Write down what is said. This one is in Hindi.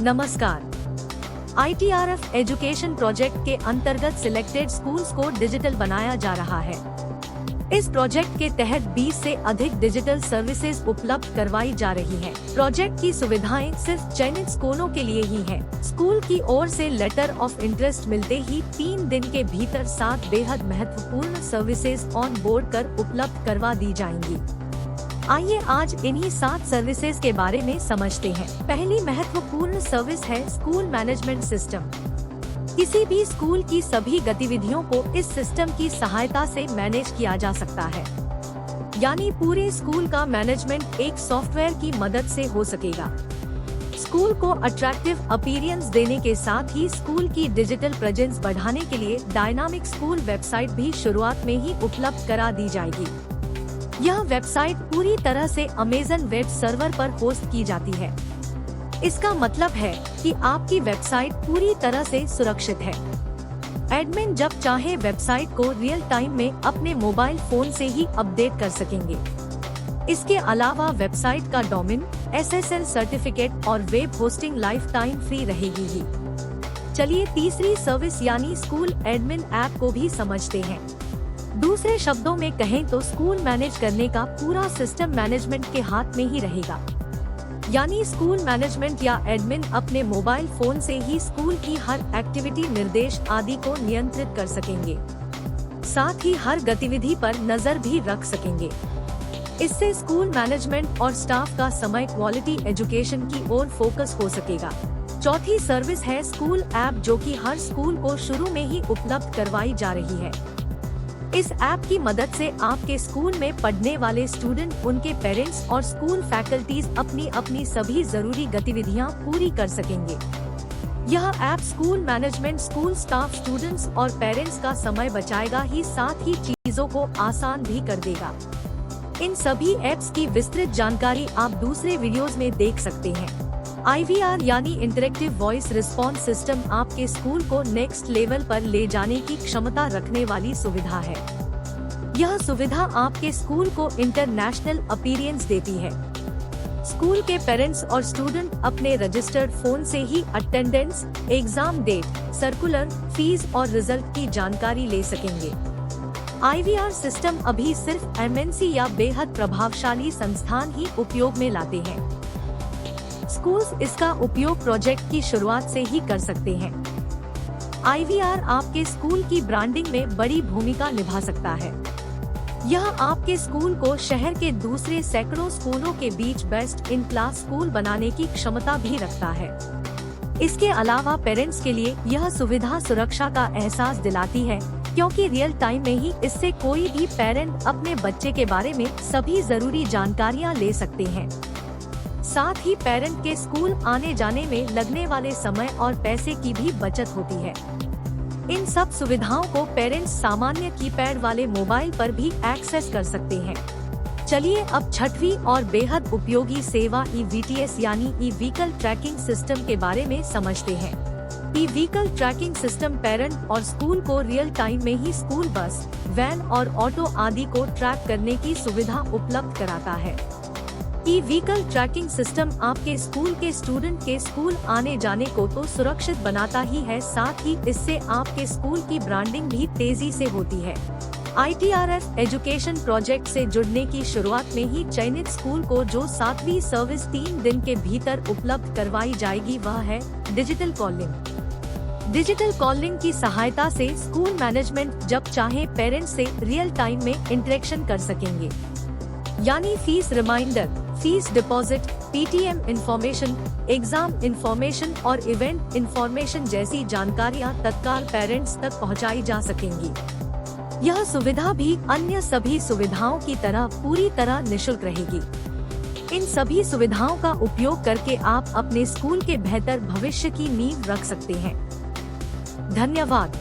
नमस्कार। ITRF एजुकेशन प्रोजेक्ट के अंतर्गत सिलेक्टेड स्कूल्स को डिजिटल बनाया जा रहा है। इस प्रोजेक्ट के तहत 20 से अधिक डिजिटल सर्विसेज उपलब्ध करवाई जा रही हैं। प्रोजेक्ट की सुविधाएं सिर्फ चयनित स्कूलों के लिए ही हैं। स्कूल की ओर से लेटर ऑफ इंटरेस्ट मिलते ही 3 दिन के भीतर 7 बेहद महत्वपूर्ण सर्विसेज ऑन बोर्ड कर उपलब्ध करवा दी जाएंगी। आइए आज इन्हीं 7 सर्विसेज के बारे में समझते हैं। पहली महत्वपूर्ण सर्विस है स्कूल मैनेजमेंट सिस्टम। किसी भी स्कूल की सभी गतिविधियों को इस सिस्टम की सहायता से मैनेज किया जा सकता है, यानी पूरे स्कूल का मैनेजमेंट एक सॉफ्टवेयर की मदद से हो सकेगा। स्कूल को अट्रैक्टिव अपीयरेंस देने के साथ ही स्कूल की डिजिटल प्रेजेंस बढ़ाने के लिए डायनामिक स्कूल वेबसाइट भी शुरुआत में ही उपलब्ध करा दी जाएगी। यह वेबसाइट पूरी तरह से अमेज़न वेब सर्वर पर होस्ट की जाती है। इसका मतलब है कि आपकी वेबसाइट पूरी तरह से सुरक्षित है। एडमिन जब चाहे वेबसाइट को रियल टाइम में अपने मोबाइल फोन से ही अपडेट कर सकेंगे। इसके अलावा वेबसाइट का डोमेन, SSL सर्टिफिकेट और web hosting life time free रहेगी ही। चलिए तीसरी सर्विस यानी स्कूल एडमिन ऐप को भी समझते हैं। दूसरे शब्दों में कहें तो स्कूल मैनेज करने का पूरा सिस्टम मैनेजमेंट के हाथ में ही रहेगा, यानी स्कूल मैनेजमेंट या एडमिन अपने मोबाइल फोन से ही स्कूल की हर एक्टिविटी, निर्देश आदि को नियंत्रित कर सकेंगे। साथ ही हर गतिविधि पर नजर भी रख सकेंगे। इससे स्कूल मैनेजमेंट और स्टाफ का समय क्वालिटी एजुकेशन की ओर फोकस हो सकेगा। चौथी सर्विस है स्कूल ऐप, जो कि हर स्कूल को शुरू में ही उपलब्ध करवाई जा रही है। इस ऐप की मदद से आपके स्कूल में पढ़ने वाले स्टूडेंट, उनके पेरेंट्स और स्कूल फैकल्टीज अपनी अपनी सभी जरूरी गतिविधियां पूरी कर सकेंगे। यह app school management, school staff, students और पेरेंट्स का समय बचाएगा ही साथ ही चीजों को आसान भी कर देगा। इन सभी ऐप्स की विस्तृत जानकारी आप दूसरे वीडियोस में देख सकते हैं। IVR यानी इंटरेक्टिव वॉइस रिस्पॉन्स सिस्टम आपके स्कूल को नेक्स्ट लेवल पर ले जाने की क्षमता रखने वाली सुविधा है। यह सुविधा आपके स्कूल को इंटरनेशनल अपीयरेंस देती है। स्कूल के पेरेंट्स और स्टूडेंट अपने रजिस्टर्ड फोन से ही attendance, exam date, circular, fees और रिजल्ट की जानकारी ले सकेंगे। IVR सिस्टम अभी सिर्फ MNC या बेहद प्रभावशाली संस्थान ही उपयोग में लाते हैं। स्कूल्स इसका उपयोग प्रोजेक्ट की शुरुआत से ही कर सकते हैं। IVR आपके स्कूल की ब्रांडिंग में बड़ी भूमिका निभा सकता है। यह आपके स्कूल को शहर के दूसरे सैकड़ों स्कूलों के बीच बेस्ट इन क्लास स्कूल बनाने की क्षमता भी रखता है। इसके अलावा पेरेंट्स के लिए यह सुविधा सुरक्षा का एहसास दिलाती है, क्योंकि रियल टाइम में ही इससे कोई भी पेरेंट अपने बच्चे के बारे में सभी जरूरी जानकारियां ले सकते हैं। साथ ही पेरेंट के स्कूल आने जाने में लगने वाले समय और पैसे की भी बचत होती है। इन सब सुविधाओं को पेरेंट्स सामान्य कीपैड वाले मोबाइल पर भी एक्सेस कर सकते हैं। चलिए अब छठवीं और बेहद उपयोगी सेवा EVTS यानी ई-व्हीकल ट्रैकिंग सिस्टम के बारे में समझते हैं। ई-व्हीकल ट्रैकिंग सिस्टम पेरेंट और स्कूल को रियल टाइम में ही स्कूल बस, वैन और ऑटो आदि को ट्रैक करने की सुविधा उपलब्ध कराता है। ई-व्हीकल ट्रैकिंग सिस्टम आपके स्कूल के स्टूडेंट के स्कूल आने जाने को तो सुरक्षित बनाता ही है, साथ ही इससे आपके स्कूल की ब्रांडिंग भी तेजी से होती है। ITRF एजुकेशन प्रोजेक्ट से जुड़ने की शुरुआत में ही चयनित स्कूल को जो 7वीं सर्विस 3 दिन के भीतर उपलब्ध करवाई जाएगी, वह है डिजिटल कॉलिंग। डिजिटल कॉलिंग की सहायता से स्कूल मैनेजमेंट जब चाहे पेरेंट्स से रियल टाइम में इंटरेक्शन कर सकेंगे, यानी fees reminder, fees deposit, PTM information, exam information और इवेंट इंफॉर्मेशन जैसी जानकारियां तत्काल पेरेंट्स तक पहुंचाई जा सकेंगी। यह सुविधा भी अन्य सभी सुविधाओं की तरह पूरी तरह निशुल्क रहेगी। इन सभी सुविधाओं का उपयोग करके आप अपने स्कूल के बेहतर भविष्य की नींव रख सकते हैं। धन्यवाद।